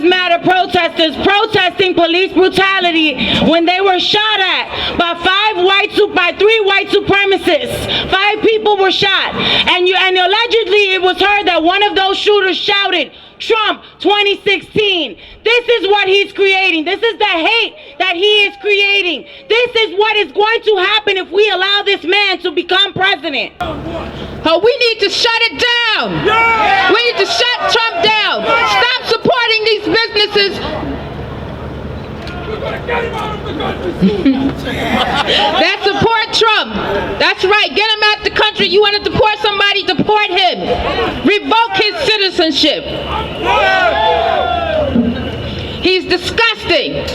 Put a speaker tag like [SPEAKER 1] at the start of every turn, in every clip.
[SPEAKER 1] Lives Matter protesters protesting police brutality when they were shot at by three white supremacists. 5 people were shot, and allegedly it was heard that one of those shooters shouted, "Trump 2016. This is what he's creating. This is the hate that he is creating. This is what is going to happen if we allow this man to become president."
[SPEAKER 2] Oh, we need to shut it down. Yeah. We need to shut Trump down. Stop supporting these businesses. That support Trump. That's right. Get him out the country. You want to deport somebody, deport him. Revoke his citizenship. He's disgusting.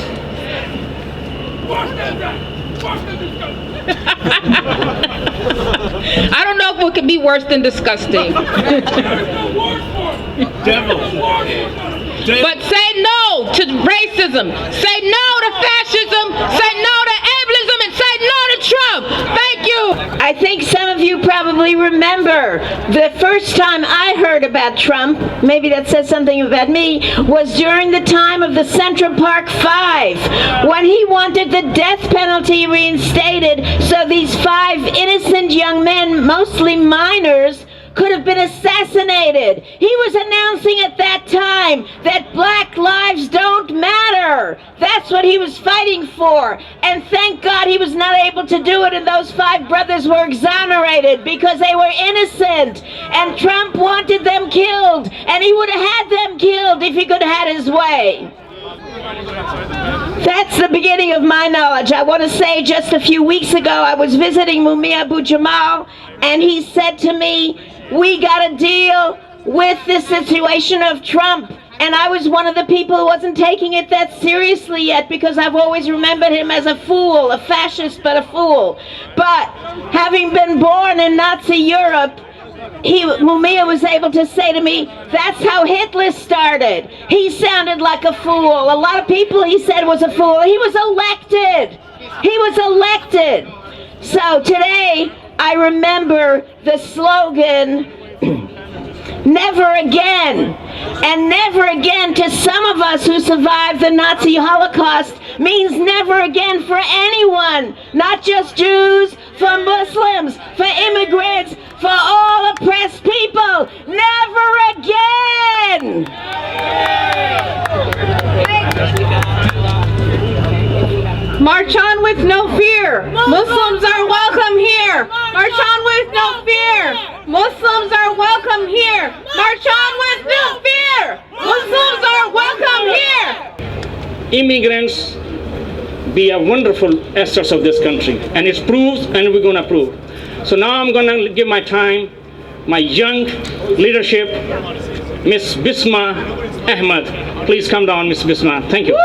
[SPEAKER 2] I don't know if it could be worse than disgusting. But say no to racism. Say no to fascism. Say no to ableism, and say no to Trump. Thank you.
[SPEAKER 3] I think some of you probably remember the first time I heard about Trump, maybe that says something about me, was during the time of the Central Park 5, when he wanted the death penalty reinstated so these 5 innocent young men, mostly minors, could have been assassinated. He was announcing at that time that black lives don't matter. That's what he was fighting for. And thank God he was not able to do it, and those 5 brothers were exonerated because they were innocent. And Trump wanted them killed, and he would have had them killed if he could have had his way. That's the beginning of my knowledge. I want to say just a few weeks ago I was visiting Mumia Abu-Jamal, and he said to me, "We got to deal with the situation of Trump." And I was one of the people who wasn't taking it that seriously yet, because I've always remembered him as a fool, a fascist, but a fool. But having been born in Nazi Europe, Mumia was able to say to me, "That's how Hitler started. He sounded like a fool. A lot of people he said was a fool. He was elected. He was elected." So today I remember the slogan, "Never again." And never again to some of us who survived the Nazi Holocaust means never again for anyone, not just Jews, for Muslims, for immigrants, for all oppressed people. Never again!
[SPEAKER 1] March on with no fear. Muslims are welcome here. March on with no fear. Muslims are welcome here. March on with no fear. Muslims are welcome here.
[SPEAKER 4] Immigrants be a wonderful assets of this country, and it's proved, and we're going to prove. So now I'm going to give my time, my young leadership, Miss Bisma Ahmed. Please come down, Miss Bisma. Thank you.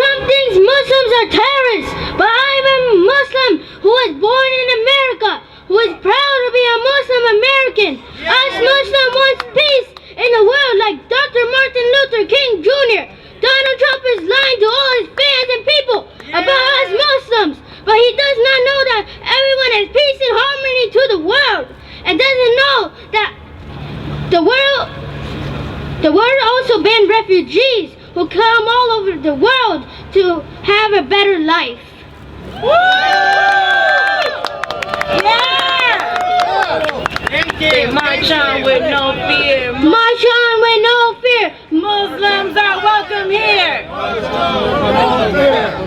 [SPEAKER 5] Trump thinks Muslims are terrorists, but I'm a Muslim who was born in America, who is proud to be a Muslim American. Us Muslims want peace in the world like Dr. Martin Luther King Jr. Donald Trump is lying to all his fans and people about us Muslims, but he does not know that everyone has peace and harmony to the world, and doesn't know that the world also banned refugees who come all over the world to have a better life.
[SPEAKER 1] Woo! Yeah! March on with no fear.
[SPEAKER 5] March on with no fear.
[SPEAKER 1] Muslims are welcome here.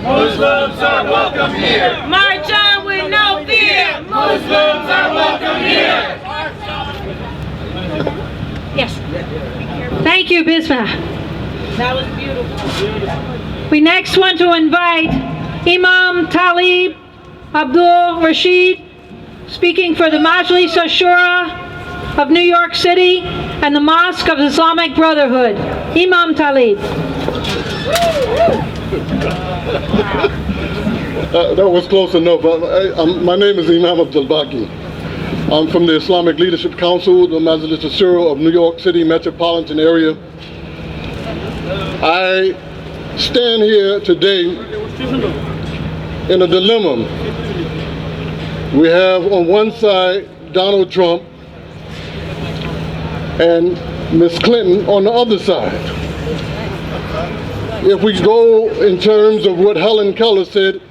[SPEAKER 6] Muslims are welcome here.
[SPEAKER 1] March on with no fear.
[SPEAKER 6] Muslims are welcome here.
[SPEAKER 1] Yes.
[SPEAKER 7] Thank you, Bisma.
[SPEAKER 1] That was beautiful.
[SPEAKER 7] We next want to invite Imam Talib Abdul Rashid, speaking for the Majlis Ashura of New York City and the Mosque of Islamic Brotherhood. Imam Talib.
[SPEAKER 8] That was close enough. My name is Imam Abdul Baki. I'm from the Islamic Leadership Council, the Majlis Ashura of New York City metropolitan area. I stand here today in a dilemma. We have on one side Donald Trump, and Ms. Clinton on the other side. If we go in terms of what Helen Keller said,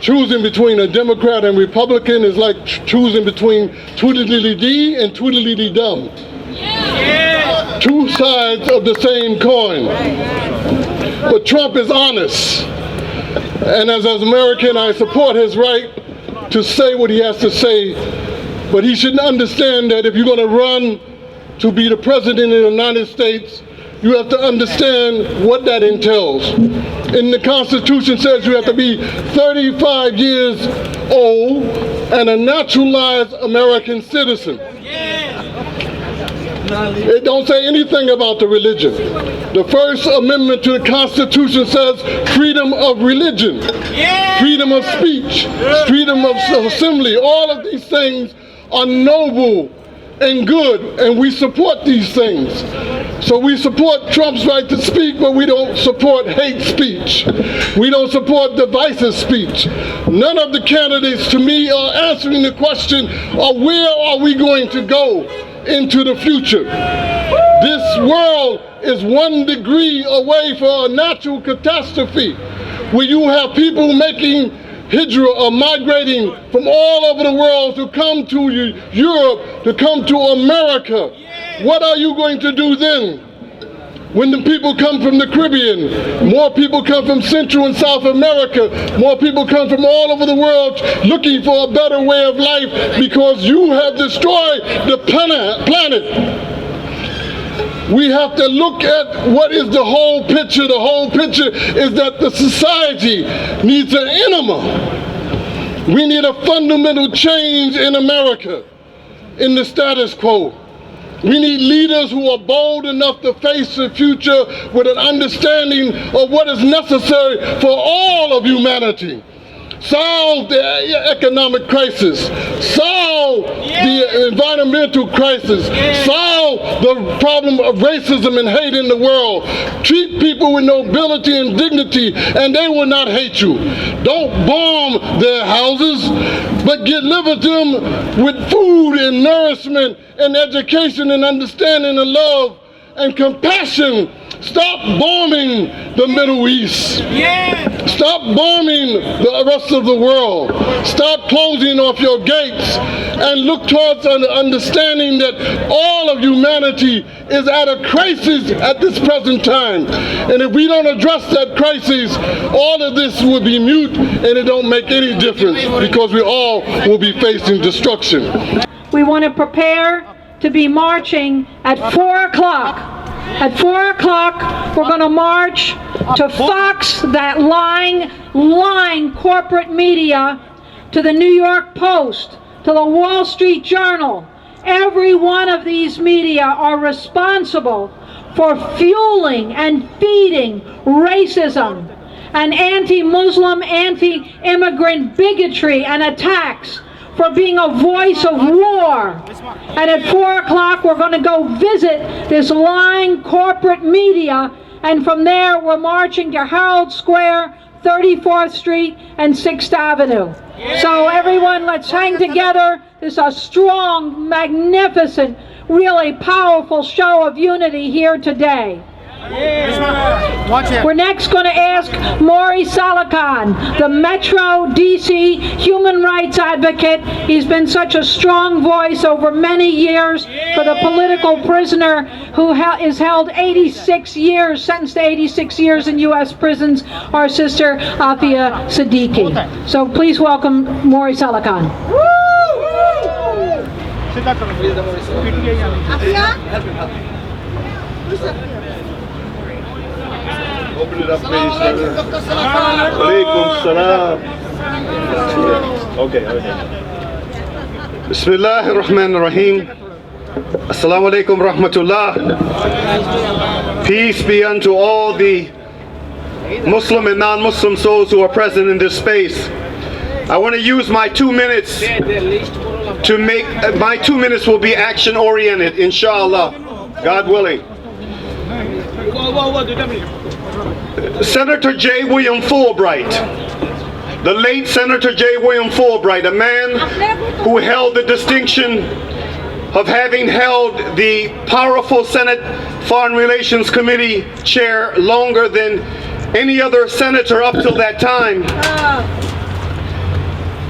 [SPEAKER 8] choosing between a Democrat and Republican is like choosing between Tweedledee-dee and Tweedledee-dum. Yeah. Two sides of the same coin. But Trump is honest. And as an American, I support his right to say what he has to say. But he should understand that if you're going to run to be the president of the United States, you have to understand what that entails. In the Constitution says you have to be 35 years old and a naturalized American citizen. It don't say anything about the religion. The First Amendment to the Constitution says freedom of religion, freedom of speech, freedom of assembly. All of these things are noble and good, and we support these things. So we support Trump's right to speak, but we don't support hate speech. We don't support divisive speech. None of the candidates, to me, are answering the question of where are we going to go into the future. This world is 1 degree away from a natural catastrophe where you have people making hijra or migrating from all over the world to come to Europe, to come to America. What are you going to do then? When the people come from the Caribbean, more people come from Central and South America, more people come from all over the world looking for a better way of life because you have destroyed the planet. We have to look at what is the whole picture. The whole picture is that the society needs an enema. We need a fundamental change in America, in the status quo. We need leaders who are bold enough to face the future with an understanding of what is necessary for all of humanity. Solve the economic crisis, solve the environmental crisis, solve the problem of racism and hate in the world. Treat people with nobility and dignity and they will not hate you. Don't bomb their houses, but deliver them with food and nourishment and education and understanding and love and compassion. Stop bombing the Middle East. Stop bombing the rest of the world. Stop closing off your gates and look towards an understanding that all of humanity is at a crisis at this present time. And if we don't address that crisis, all of this will be mute and it don't make any difference because we all will be facing destruction.
[SPEAKER 7] We want to prepare to be marching at 4 o'clock. At 4 o'clock, we're going to march to Fox, that lying corporate media, to the New York Post, to the Wall Street Journal. Every one of these media are responsible for fueling and feeding racism and anti-Muslim, anti-immigrant bigotry and attacks, for being a voice of war. And at 4 o'clock, we're going to go visit this lying corporate media, and from there, we're marching to Herald Square, 34th Street, and 6th Avenue. So everyone, let's hang together. This is a strong, magnificent, really powerful show of unity here today. We're next going to ask Maury Salekan, the Metro DC human rights advocate. He's been such a strong voice over many years for the political prisoner who is held 86 years, sentenced to 86 years in U.S. prisons, our sister Afia Siddiqui. So please welcome Maury Salekan.
[SPEAKER 9] Open it up, please. Alaikum salam. Okay. Bismillah ar-Rahman ar-Rahim. Assalamu alaikum rahmatullah. Peace be unto all the Muslim and non-Muslim souls who are present in this space. I want to use my 2 minutes to make, my 2 minutes will be action oriented, inshallah, God willing. Senator J. William Fulbright, the late Senator J. William Fulbright, a man who held the distinction of having held the powerful Senate Foreign Relations Committee chair longer than any other senator up till that time.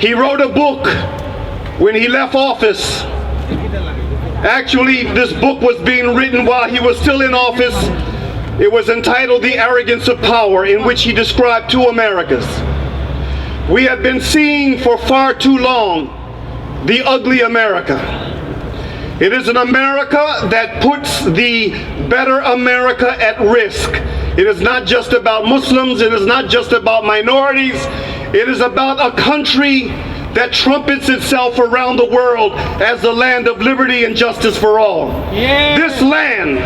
[SPEAKER 9] He wrote a book when he left office. Actually, this book was being written while he was still in office. It was entitled The Arrogance of Power, in which he described two Americas. We have been seeing for far too long the ugly America. It is an America that puts the better America at risk. It is not just about Muslims, it is not just about minorities, it is about a country that trumpets itself around the world as the land of liberty and justice for all. Yeah. This land,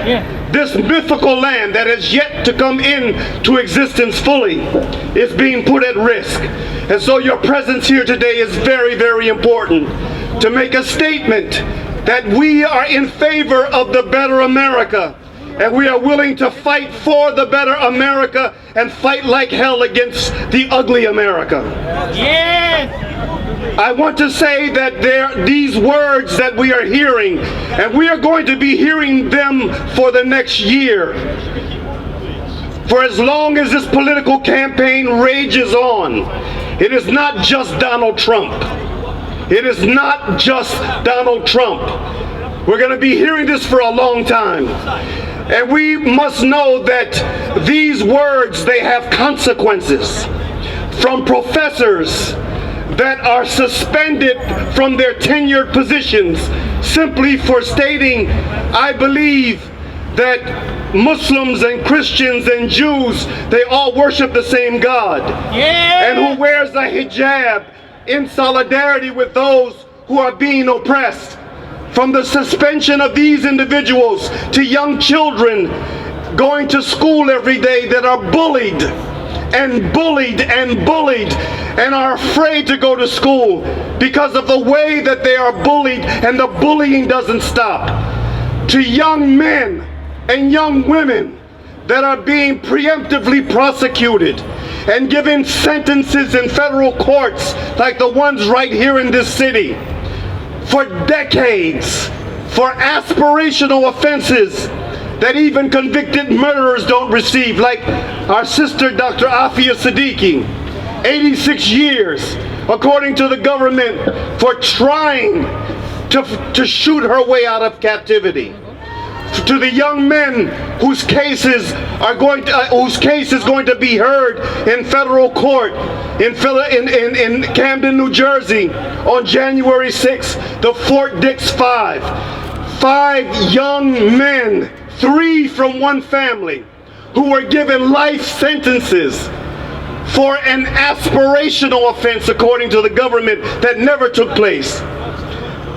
[SPEAKER 9] this mythical land that has yet to come into existence fully, is being put at risk. And so your presence here today is very, very important to make a statement that we are in favor of the better America, and we are willing to fight for the better America and fight like hell against the ugly America. Yes. I want to say that these words that we are hearing, and we are going to be hearing them for the next year, for as long as this political campaign rages on. It is not just Donald Trump. It is not just Donald Trump. We're going to be hearing this for a long time. And we must know that these words, they have consequences. From professors that are suspended from their tenured positions simply for stating, I believe that Muslims and Christians and Jews, they all worship the same God. Yeah. And who wears a hijab in solidarity with those who are being oppressed. From the suspension of these individuals to young children going to school every day that are bullied and bullied and bullied and are afraid to go to school because of the way that they are bullied, and the bullying doesn't stop. To young men and young women that are being preemptively prosecuted and given sentences in federal courts like the ones right here in this city for decades for aspirational offenses that even convicted murderers don't receive, like our sister Dr. Afia Siddiqui, 86 years according to the government for trying to shoot her way out of captivity. To the young men whose case is going to be heard in federal court in Camden, New Jersey on January 6th, the Fort Dix Five. 5 young men, 3 from one family, who were given life sentences for an aspirational offense according to the government that never took place.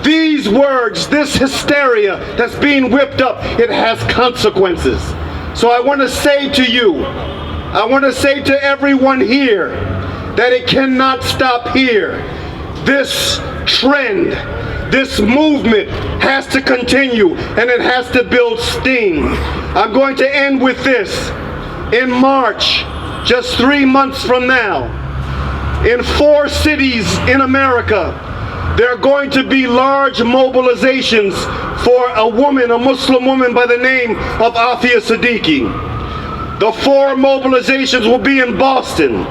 [SPEAKER 9] These words, this hysteria that's being whipped up, it has consequences. So I want to say to you, I want to say to everyone here, that it cannot stop here. This trend, this movement has to continue, and it has to build steam. I'm going to end with this. In March, just 3 months from now, in 4 cities in America, there are going to be large mobilizations for a woman, a Muslim woman by the name of Afia Siddiqui. The 4 mobilizations will be in Boston.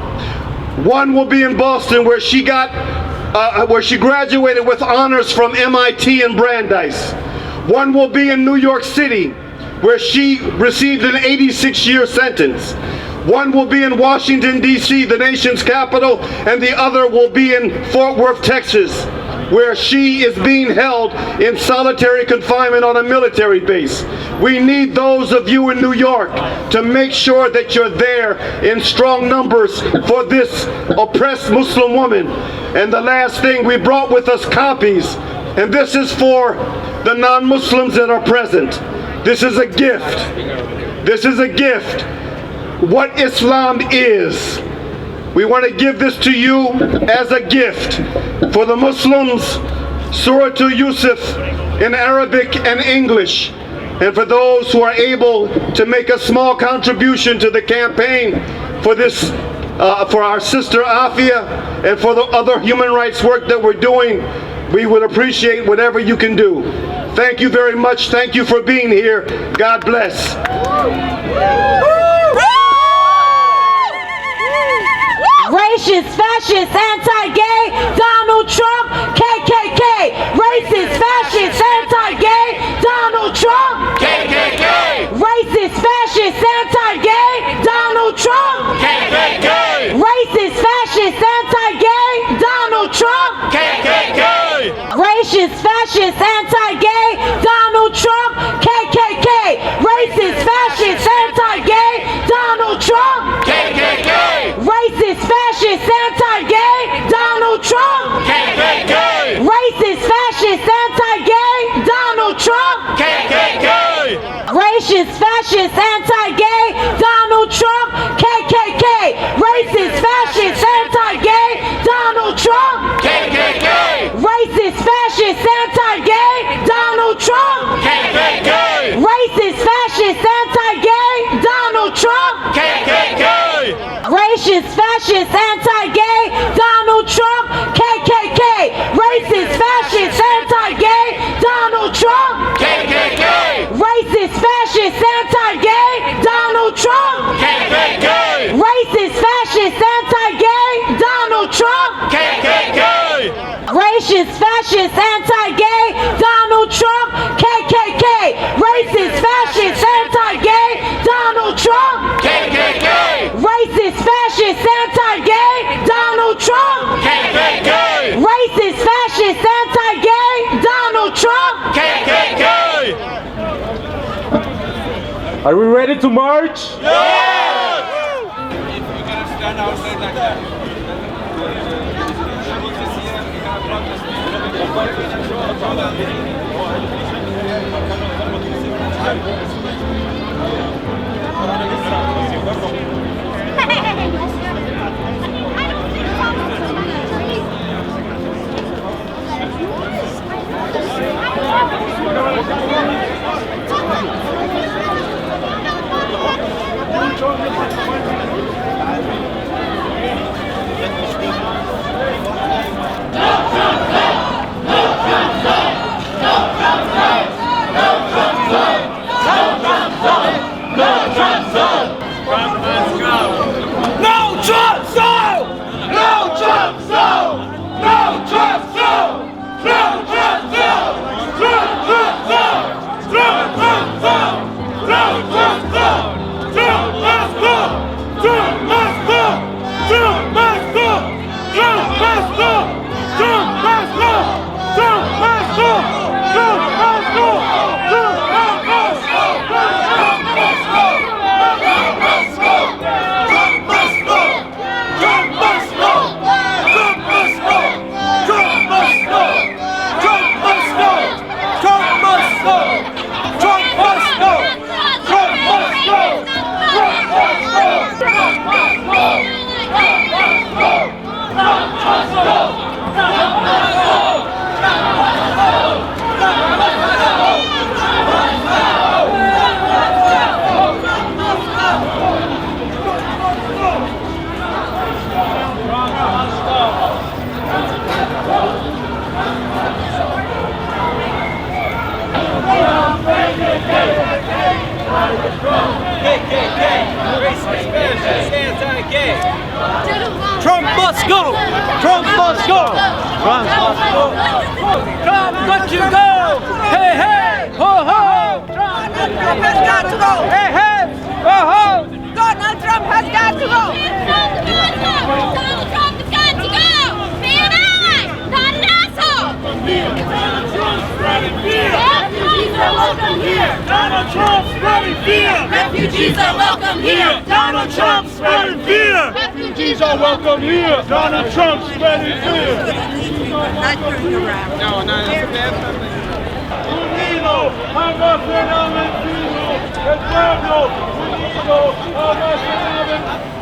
[SPEAKER 9] One will be in Boston where she graduated with honors from MIT in Brandeis. One will be in New York City where she received an 86-year sentence. One will be in Washington, D.C., the nation's capital, and the other will be in Fort Worth, Texas, where she is being held in solitary confinement on a military base. We need those of you in New York to make sure that you're there in strong numbers for this oppressed Muslim woman. And the last thing, we brought with us copies, and this is for the non-Muslims that are present. This is a gift. This is a gift. What Islam is. We want to give this to you as a gift. For the Muslims, Surah to Yusuf in Arabic and English. And for those who are able to make a small contribution to the campaign for this, for our sister Afia, and for the other human rights work that we're doing, we would appreciate whatever you can do. Thank you very much. Thank you for being here. God bless.
[SPEAKER 1] Racist, fascist, anti-gay, Donald Trump, KKK. Racist, fascist, anti-gay, Donald Trump, KKK. Racist, fascist, anti-gay, Donald Trump, KKK. Racist, fascist, anti-gay, Donald Trump, KKK. Racist, fascist, anti-gay, Donald Trump, KKK. Racist, fascist, anti-gay, Donald Trump, KKK. Racist, fascist, anti-gay, Donald Trump, KKK. Racist, fascist, anti-gay, Donald Trump, KKK. Racist, fascist, anti-gay, Donald Trump, KKK. Racist, fascist, anti-gay, Donald Trump, KKK. Racist, fascist, anti-gay, Donald Trump, KKK. Racist, fascist, anti-gay, Donald Trump, KKK. Racist, fascist, anti-gay, Donald Trump, KKK. Racist, fascist, anti-gay, Donald Trump, KKK. Racist, fascist, anti-gay, Donald Trump, KKK. Racist, fascist, anti-gay, Donald Trump, KKK. Racist, fascist, anti-gay, Donald Trump, KKK. Racist, fascist, anti-gay, Donald Trump, KKK. Racist, fascist, anti-gay, Donald Trump, KKK. Racist, fascist, anti-gay, Donald Trump, KKK.
[SPEAKER 10] Are we ready to march?
[SPEAKER 6] Yes!
[SPEAKER 11] We're gonna stand outside like that.
[SPEAKER 6] Trump must go! Trump must go! Trump must go! Trump got to go! Hey, hey! Ho, ho! Trump has got to go! Hey, hey! Ho, ho! Donald Trump has got to go!
[SPEAKER 5] Donald Trump has got to go! Be an ally, not an asshole!
[SPEAKER 6] Donald Trump spreading fear! Refugees are welcome here! Donald Trump spreading fear! Refugees are welcome here! Donald Trump spreading fear! Refugees are welcome here! Donald Trump spreading fear!
[SPEAKER 5] Not turning around.
[SPEAKER 6] No, that's bad. Unido, Homophobia, Eterno, Unido, Homophobia,